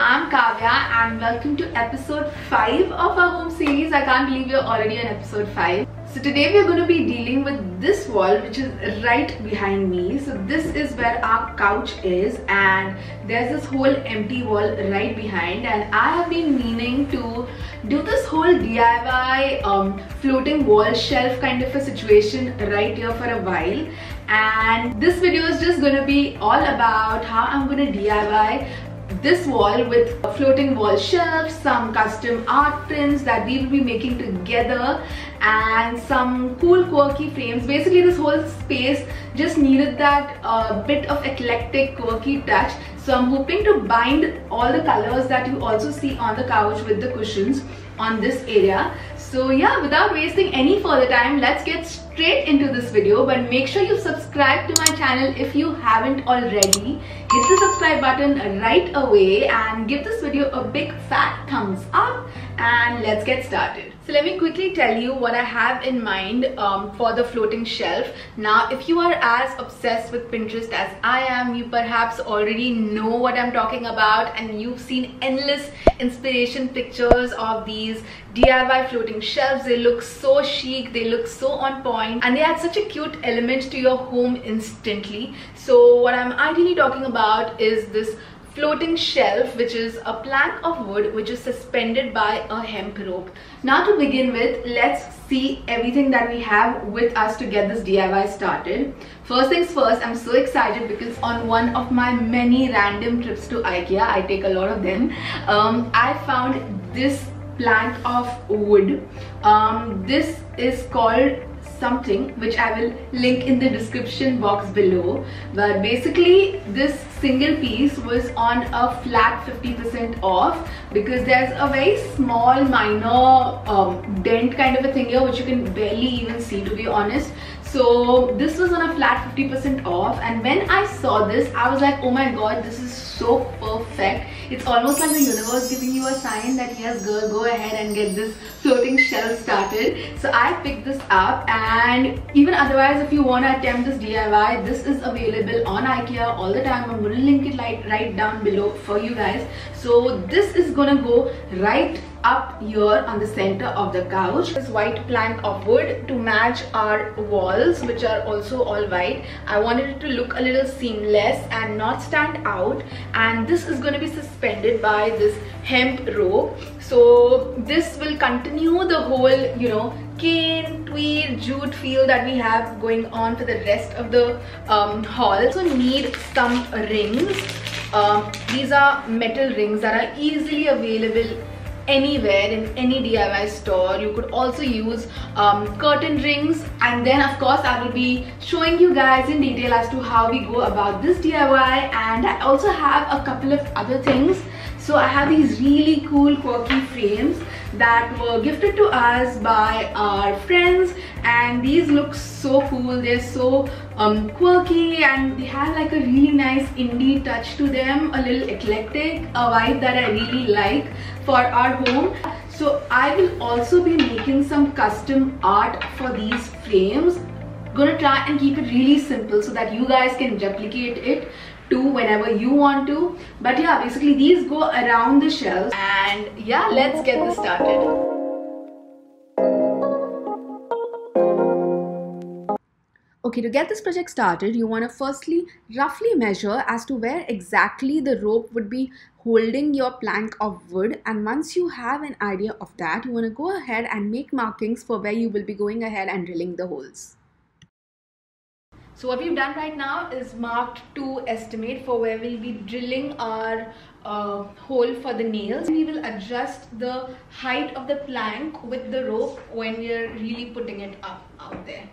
I'm Kavya and welcome to episode 5 of our home series. I can't believe we're already on episode 5. So today we're going to be dealing with this wall which is right behind me. So this is where our couch is and there's this whole empty wall right behind, and I have been meaning to do this whole DIY floating wall shelf kind of a situation right here for a while. And this video is just going to be all about how I'm going to DIY this wall with floating wall shelves, some custom art prints that we will be making together, and some cool quirky frames. Basically this whole space just needed that bit of eclectic quirky touch, so I'm hoping to bind all the colors that you also see on the couch with the cushions on this area. So yeah, without wasting any further time, let's get straight into this video. But make sure you subscribe to my channel if you haven't already. Hit the subscribe button right away and give this video a big fat thumbs up, and let's get started. So let me quickly tell you what I have in mind for the floating shelf. Now if you are as obsessed with Pinterest as I am, you perhaps already know what I'm talking about, and you've seen endless inspiration pictures of these DIY floating shelves. They look so chic, they look so on point, and they add such a cute element to your home instantly. So what I'm ideally talking about is this floating shelf, which is a plank of wood which is suspended by a hemp rope. Now to begin with, let's see everything that we have with us to get this DIY started. First things first, I'm so excited because on one of my many random trips to IKEA, I take a lot of them, I found this plank of wood. This is called something which I will link in the description box below, but basically this single piece was on a flat 50% off because there's a very small minor dent kind of a thing here which you can barely even see, to be honest. So this was on a flat 50% off, and when I saw this I was like, oh my god, this is so perfect. It's almost like the universe giving you a sign that yes girl, go ahead and get this floating shelf started. So I picked this up, and even otherwise if you want to attempt this DIY, this is available on IKEA all the time. I'm going to link it right down below for you guys. So this is gonna go right up here on the center of the couch. This white plank of wood to match our walls, which are also all white. I wanted it to look a little seamless and not stand out, and this is going to be suspended by this hemp rope. So this will continue the whole, you know, cane, tweed, jute feel that we have going on for the rest of the haul. Also need some rings. These are metal rings that are easily available anywhere in any DIY store. You could also use curtain rings, and then of course I will be showing you guys in detail as to how we go about this DIY. And I also have a couple of other things. So I have these really cool quirky frames that were gifted to us by our friends, and these look so cool. They're so quirky, and they have like a really nice indie touch to them, a little eclectic, a vibe that I really like for our home. So I will also be making some custom art for these frames. Gonna try and keep it really simple so that you guys can replicate it too whenever you want to. But yeah, basically these go around the shelves, and yeah, let's get this started. Okay, to get this project started, you want to firstly roughly measure as to where exactly the rope would be holding your plank of wood, and once you have an idea of that, you want to go ahead and make markings for where you will be going ahead and drilling the holes. So what we've done right now is marked to estimate for where we'll be drilling our hole for the nails. We will adjust the height of the plank with the rope when we're really putting it up out there.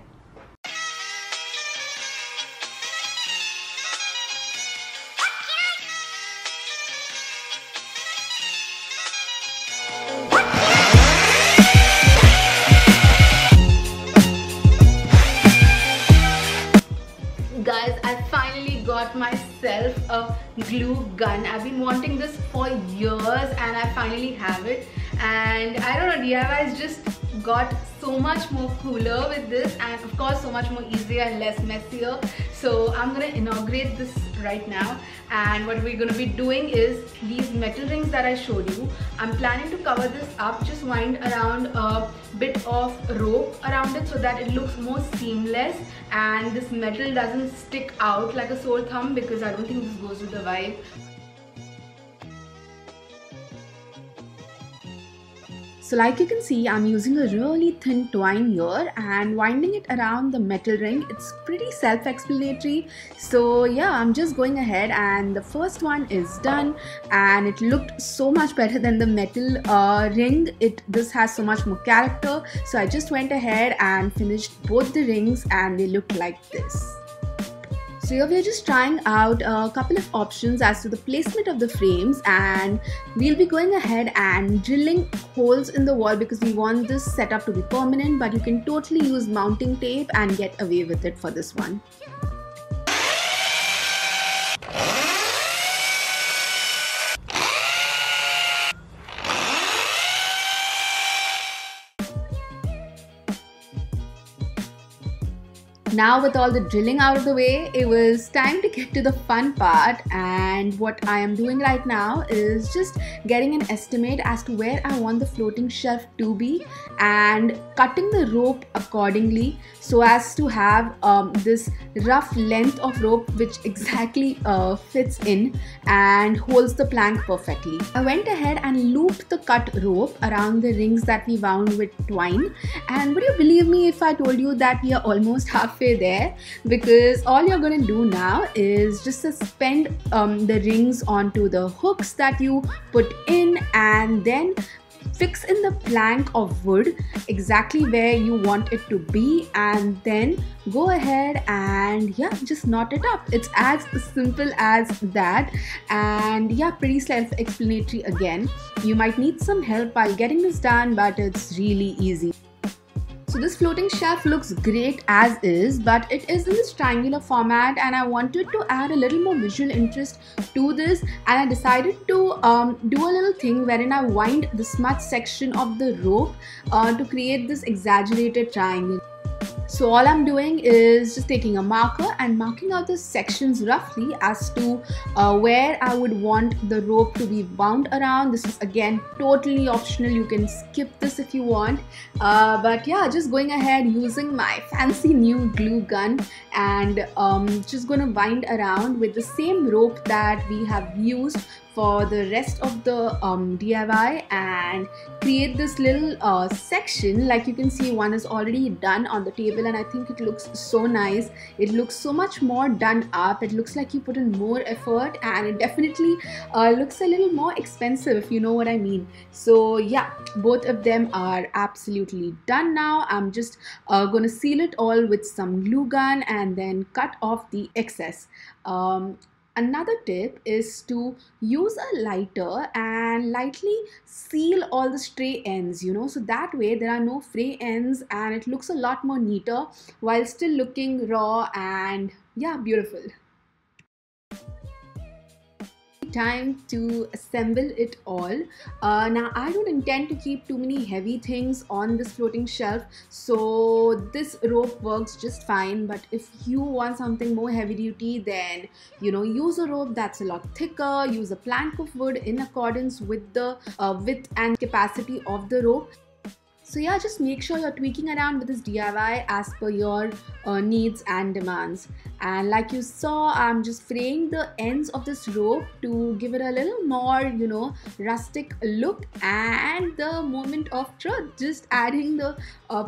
Guys, I finally got myself a glue gun. I've been wanting this for years and I finally have it. And I don't know, DIYs just got so much more cooler with this, and of course so much more easier and less messier. So I'm gonna inaugurate this right now, and what we're gonna be doing is these metal rings that I showed you. I'm planning to cover this up, just wind around a bit of rope around it so that it looks more seamless and this metal doesn't stick out like a sore thumb, because I don't think this goes with the vibe. So like you can see, I'm using a really thin twine here and winding it around the metal ring. It's pretty self-explanatory. So yeah, I'm just going ahead, and the first one is done, and it looked so much better than the metal ring. This has so much more character. So I just went ahead and finished both the rings, and they look like this. So here we are just trying out a couple of options as to the placement of the frames, and we'll be going ahead and drilling holes in the wall because we want this setup to be permanent, but you can totally use mounting tape and get away with it for this one. Now with all the drilling out of the way, it was time to get to the fun part, and what I am doing right now is just getting an estimate as to where I want the floating shelf to be and cutting the rope accordingly so as to have this rough length of rope which exactly fits in and holds the plank perfectly. I went ahead and looped the cut rope around the rings that we wound with twine, and would you believe me if I told you that we are almost halfway there, because all you're going to do now is just suspend the rings onto the hooks that you put in, and then fix in the plank of wood exactly where you want it to be, and then go ahead and yeah, just knot it up. It's as simple as that, and yeah, pretty self-explanatory again. You might need some help while getting this done, but it's really easy. So this floating shelf looks great as is, but it is in this triangular format, and I wanted to add a little more visual interest to this, and I decided to do a little thing wherein I wind the smudge section of the rope to create this exaggerated triangle. So all I'm doing is just taking a marker and marking out the sections roughly as to where I would want the rope to be wound around. This is again totally optional, you can skip this if you want, but yeah, just going ahead using my fancy new glue gun and just gonna wind around with the same rope that we have used for the rest of the DIY and create this little section. Like you can see, one is already done on the table, and I think it looks so nice. It looks so much more done up. It looks like you put in more effort, and it definitely looks a little more expensive, if you know what I mean. So yeah, both of them are absolutely done now. I'm just gonna seal it all with some glue gun and then cut off the excess. Another tip is to use a lighter and lightly seal all the stray ends, so that way there are no fray ends and it looks a lot more neater while still looking raw and yeah, beautiful. Time to assemble it all. Now I don't intend to keep too many heavy things on this floating shelf, so this rope works just fine, but if you want something more heavy duty, then use a rope that's a lot thicker. Use a plank of wood in accordance with the width and capacity of the rope. So yeah, just make sure you're tweaking around with this DIY as per your needs and demands. And like you saw, I'm just fraying the ends of this rope to give it a little more, rustic look and the moment of truth. Just adding the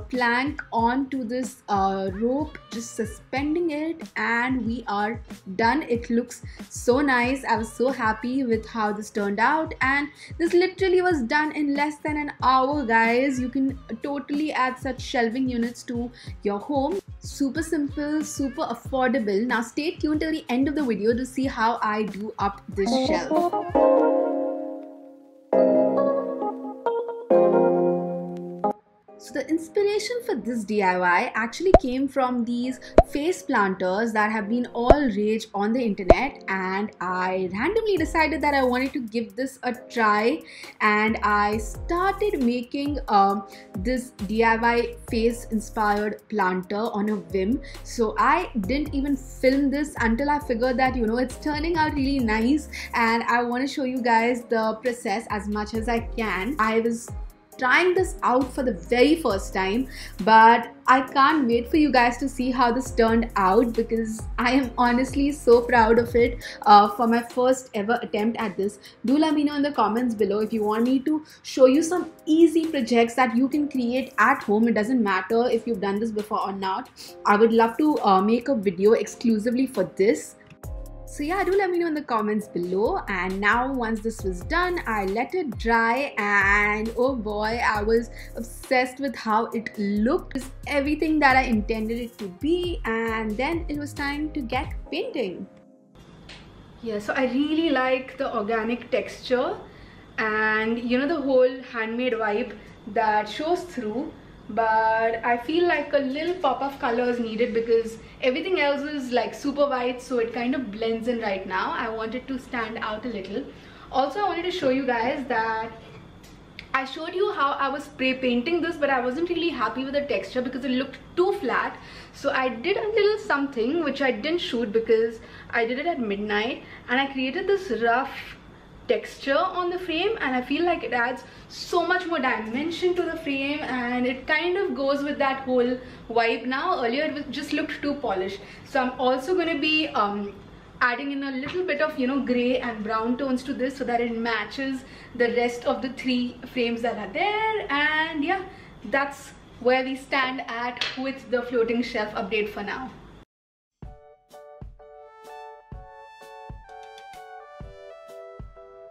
plank onto this rope, just suspending it, and we are done. It looks so nice. I was so happy with how this turned out, and this literally was done in less than an hour, guys. You can totally add such shelving units to your home. Super simple, super affordable. Now stay tuned till the end of the video to see how I do up this shelf. So the inspiration for this DIY actually came from these face planters that have been all rage on the internet, and I randomly decided that I wanted to give this a try, and I started making this DIY face inspired planter on a whim. So I didn't even film this until I figured that it's turning out really nice, and I want to show you guys the process as much as I can. I was trying this out for the very first time, but I can't wait for you guys to see how this turned out, because I am honestly so proud of it for my first ever attempt at this. Do let me know in the comments below if you want me to show you some easy projects that you can create at home. It doesn't matter if you've done this before or not. I would love to make a video exclusively for this. So yeah, do let me know in the comments below. And now once this was done, I let it dry, and oh boy, I was obsessed with how it looked. It was everything that I intended it to be, and then it was time to get painting. Yeah, so I really like the organic texture and the whole handmade vibe that shows through. But I feel like a little pop of color is needed because everything else is like super white, so it kind of blends in right now. I wanted to stand out a little. Also, I wanted to show you guys that I showed you how I was spray painting this, but I wasn't really happy with the texture because it looked too flat. So I did a little something which I didn't shoot because I did it at midnight, and I created this rough texture on the frame, and I feel like it adds so much more dimension to the frame, and it kind of goes with that whole vibe now. Earlier it just looked too polished. So I'm also going to be adding in a little bit of gray and brown tones to this so that it matches the rest of the 3 frames that are there. And yeah, that's where we stand at with the floating shelf update for now.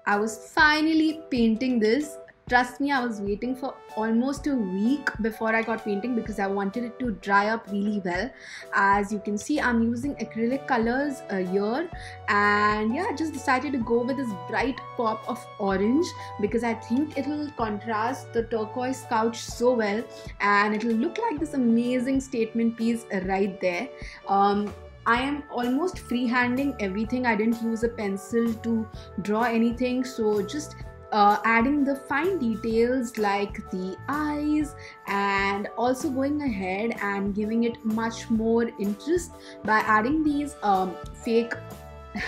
I was finally painting this. Trust me, I was waiting for almost a week before I got painting because I wanted it to dry up really well. As you can see, I'm using acrylic colors here, and yeah, I just decided to go with this bright pop of orange because I think it'll contrast the turquoise couch so well, and it'll look like this amazing statement piece right there. I am almost freehanding everything. I didn't use a pencil to draw anything, so just adding the fine details like the eyes, and also going ahead and giving it much more interest by adding these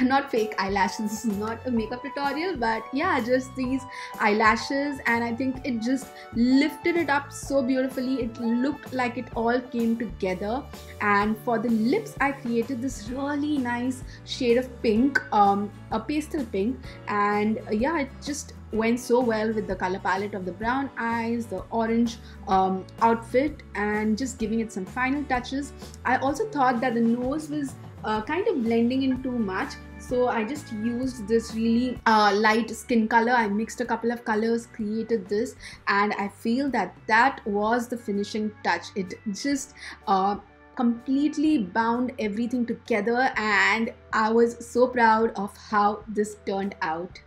not fake eyelashes. This is not a makeup tutorial, but yeah, just these eyelashes, and I think it just lifted it up so beautifully. It looked like it all came together. And for the lips, I created this really nice shade of pink, a pastel pink, and yeah, it just went so well with the color palette of the brown eyes, the orange outfit, and just giving it some final touches. I also thought that the nose was kind of blending in too much, so I just used this really light skin color. I mixed a couple of colors, created this, and I feel that that was the finishing touch. It just completely bound everything together, and I was so proud of how this turned out.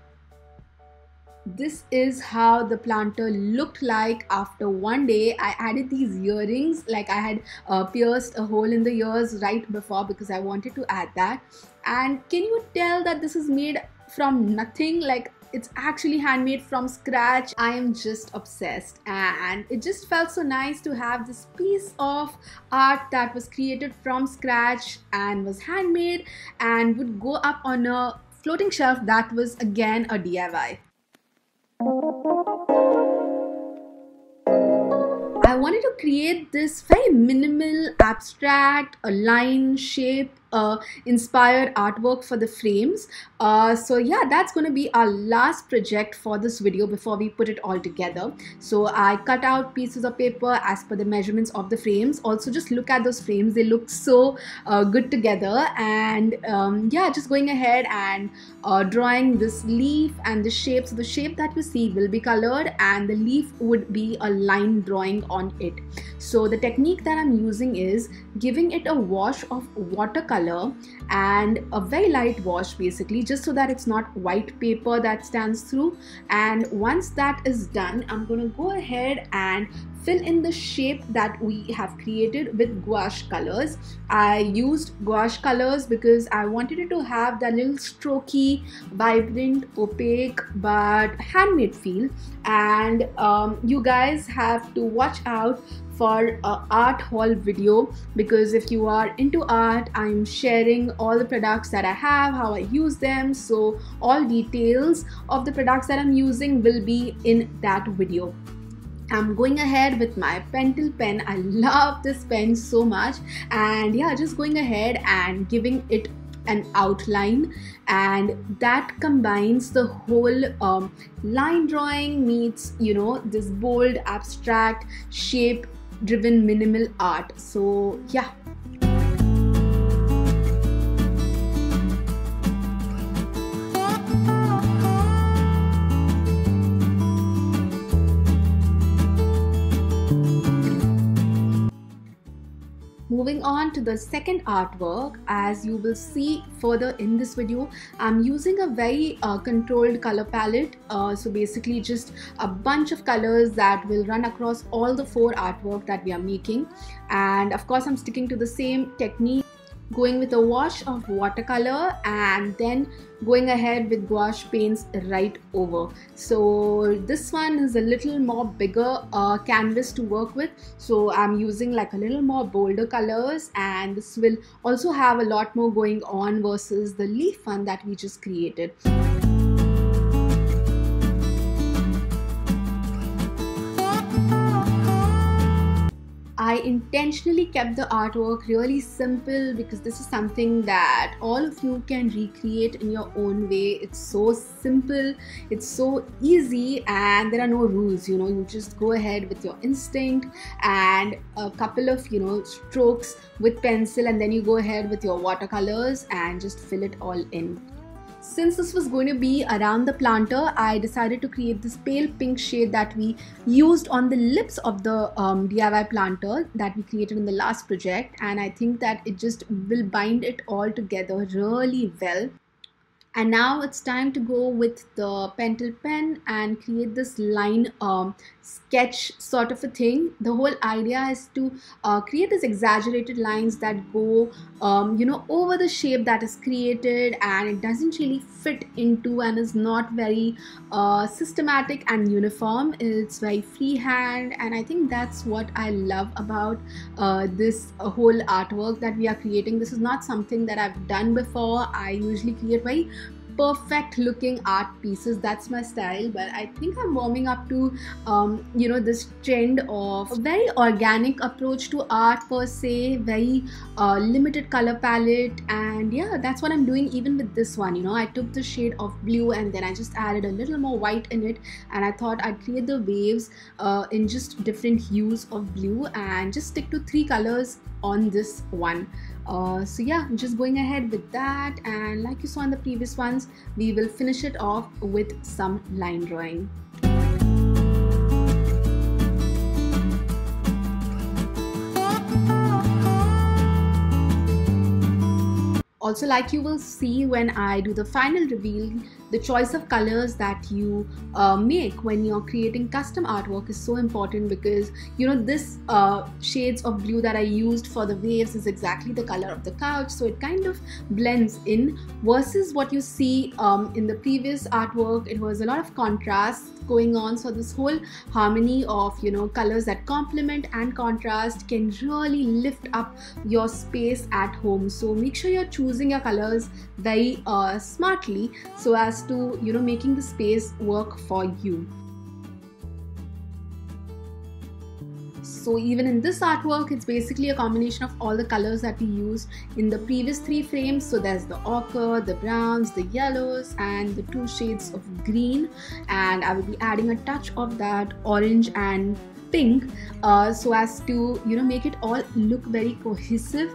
This is how the planter looked like after one day. I added these earrings, like I had pierced a hole in the ears right before because I wanted to add that. And can you tell that this is made from nothing? Like, it's actually handmade from scratch. I am just obsessed, and it just felt so nice to have this piece of art that was created from scratch and was handmade and would go up on a floating shelf that was again a DIY. I wanted to create this very minimal, abstract, line shape inspired artwork for the frames. So yeah, that's going to be our last project for this video before we put it all together. So I cut out pieces of paper as per the measurements of the frames. Also, just look at those frames, they look so good together. And yeah, just going ahead and drawing this leaf and the shape. So the shape that you see will be colored, and the leaf would be a line drawing on it. So the technique that I'm using is giving it a wash of watercolor color and a very light wash, basically just so that it's not white paper that stands through. And once that is done, I'm going to go ahead and fill in the shape that we have created with gouache colors. I used gouache colors because I wanted it to have that little strokey, vibrant, opaque but handmade feel. And you guys have to watch out for a art haul video, because if you are into art, I'm sharing all the products that I have, how I use them, so all details of the products that I'm using will be in that video. I'm going ahead with my Pentel pen. I love this pen so much, and yeah, just going ahead and giving it an outline, and that combines the whole line drawing meets, you know, this bold, abstract, shape driven minimal art. So yeah. Moving on to the second artwork, as you will see further in this video, I'm using a very controlled color palette. So basically just a bunch of colors that will run across all the 4 artwork that we are making. And of course I'm sticking to the same technique, going with a wash of watercolor and then going ahead with gouache paints right over. So this one is a little more bigger canvas to work with, so I'm using like a little more bolder colors, and this will also have a lot more going on versus the leaf one that we just created. I intentionally kept the artwork really simple because this is something that all of you can recreate in your own way. It's so simple, it's so easy, and there are no rules, you know, you just go ahead with your instinct and a couple of, you know, strokes with pencil, and then you go ahead with your watercolors and just fill it all in. Since this was going to be around the planter, I decided to create this pale pink shade that we used on the lips of the DIY planter that we created in the last project, and I think that it just will bind it all together really well. And now it's time to go with the Pentel pen and create this line sketch sort of a thing. The whole idea is to create these exaggerated lines that go you know, over the shape that is created, and it doesn't really fit into and is not very systematic and uniform. It's very freehand, and I think that's what I love about this whole artwork that we are creating. This is not something that I've done before. I usually create very perfect looking art pieces, that's my style, but I think I'm warming up to you know, this trend of a very organic approach to art per se, very limited color palette, and yeah, that's what I'm doing even with this one. You know, I took the shade of blue and then I just added a little more white in it, and I thought I'd create the waves in just different hues of blue and just stick to 3 colors on this one. So yeah, I'm just going ahead with that, and like you saw in the previous ones, we will finish it off with some line drawing. Also, like you will see when I do the final reveal, the choice of colors that you make when you're creating custom artwork is so important, because you know, this shades of blue that I used for the waves is exactly the color of the couch, so it kind of blends in, versus what you see in the previous artwork. It was a lot of contrast going on, so this whole harmony of, you know, colors that complement and contrast can really lift up your space at home. So make sure you're choosing your colors very smartly, so as to, you know, making the space work for you. So even in this artwork, it's basically a combination of all the colors that we used in the previous 3 frames. So there's the ochre, the browns, the yellows, and the 2 shades of green, and I will be adding a touch of that orange and pink so as to, you know, make it all look very cohesive.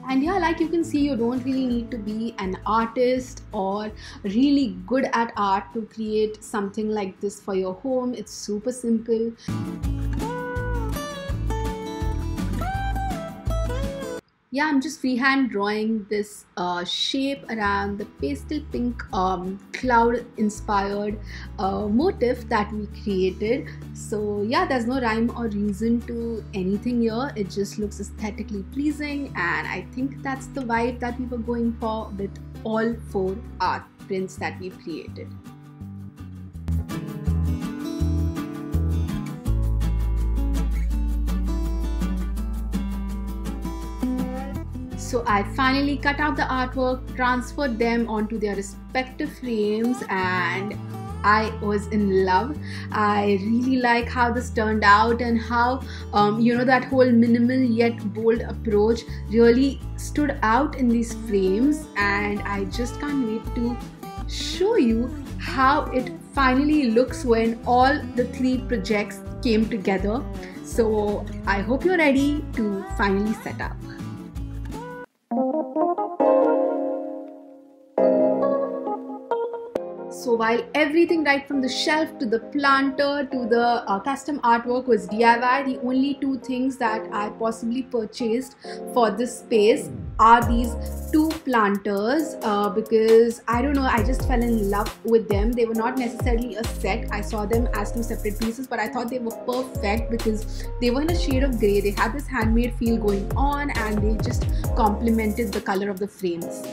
And yeah, like you can see, you don't really need to be an artist or really good at art to create something like this for your home. It's super simple. Yeah, I'm just freehand drawing this shape around the pastel pink cloud inspired motif that we created. So yeah, there's no rhyme or reason to anything here. It just looks aesthetically pleasing, and I think that's the vibe that we were going for with all 4 art prints that we've created. So I finally cut out the artwork, transferred them onto their respective frames, and I was in love. I really like how this turned out, and how that whole minimal yet bold approach really stood out in these frames, and I just can't wait to show you how it finally looks when all the 3 projects came together. So I hope you're ready to finally set up. So while everything right from the shelf to the planter to the custom artwork was DIY, the only 2 things that I possibly purchased for this space are these 2 planters because I don't know, I just fell in love with them. They were not necessarily a set. I saw them as 2 separate pieces, but I thought they were perfect because they were in a shade of grey. They had this handmade feel going on, and they just complemented the color of the frames.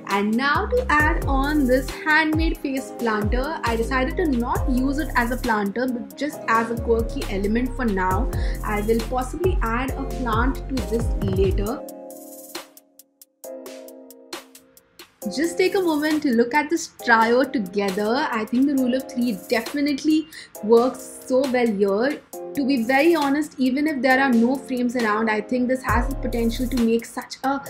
And now to add on this handmade face planter, I decided to not use it as a planter but just as a quirky element for now. I will possibly add a plant to this later. Just take a moment to look at this trio together. I think the rule of 3 definitely works so well here. To be very honest, even if there are no frames around, I think this has the potential to make such a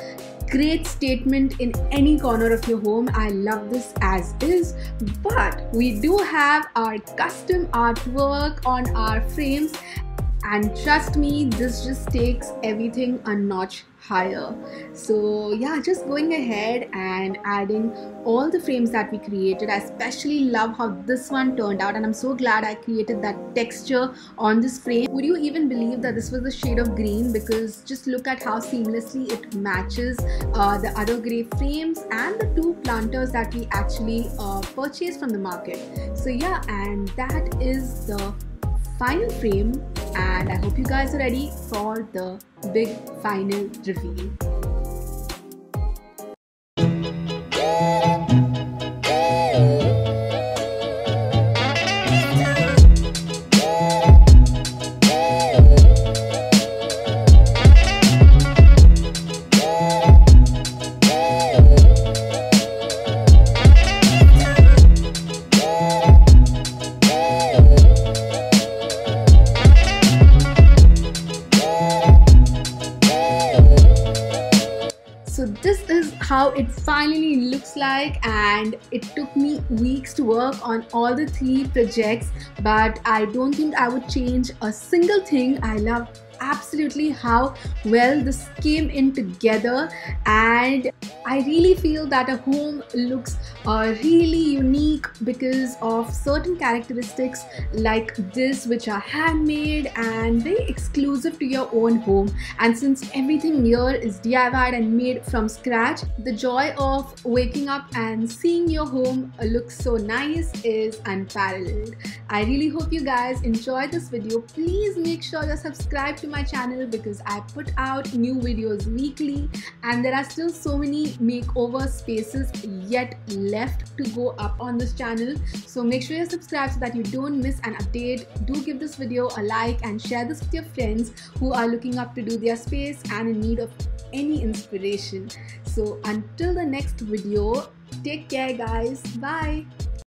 great statement in any corner of your home. I love this as is, but we do have our custom artwork on our frames, and trust me, this just takes everything a notch higher. So yeah, just going ahead and adding all the frames that we created. I especially love how this one turned out, and I'm so glad I created that texture on this frame. Would you even believe that this was the shade of green? Because just look at how seamlessly it matches the other grey frames and the 2 planters that we actually purchased from the market. So yeah, and that is the final frame, and I hope you guys are ready for the big final reveal. So this is how it finally looks like, and it took me weeks to work on all the 3 projects, but I don't think I would change a single thing. I love absolutely how well this came in together, and I really feel that a home looks really unique because of certain characteristics like this, which are handmade and very exclusive to your own home. And since everything here is DIY'd and made from scratch, the joy of waking up and seeing your home look so nice is unparalleled. I really hope you guys enjoyed this video. Please make sure you're subscribed to my channel because I put out new videos weekly, and there are still so many makeover spaces yet left to go up on this channel. So make sure you're subscribed so that you don't miss an update. Do give this video a like and share this with your friends who are looking up to do their space and in need of any inspiration. So until the next video, take care guys. Bye.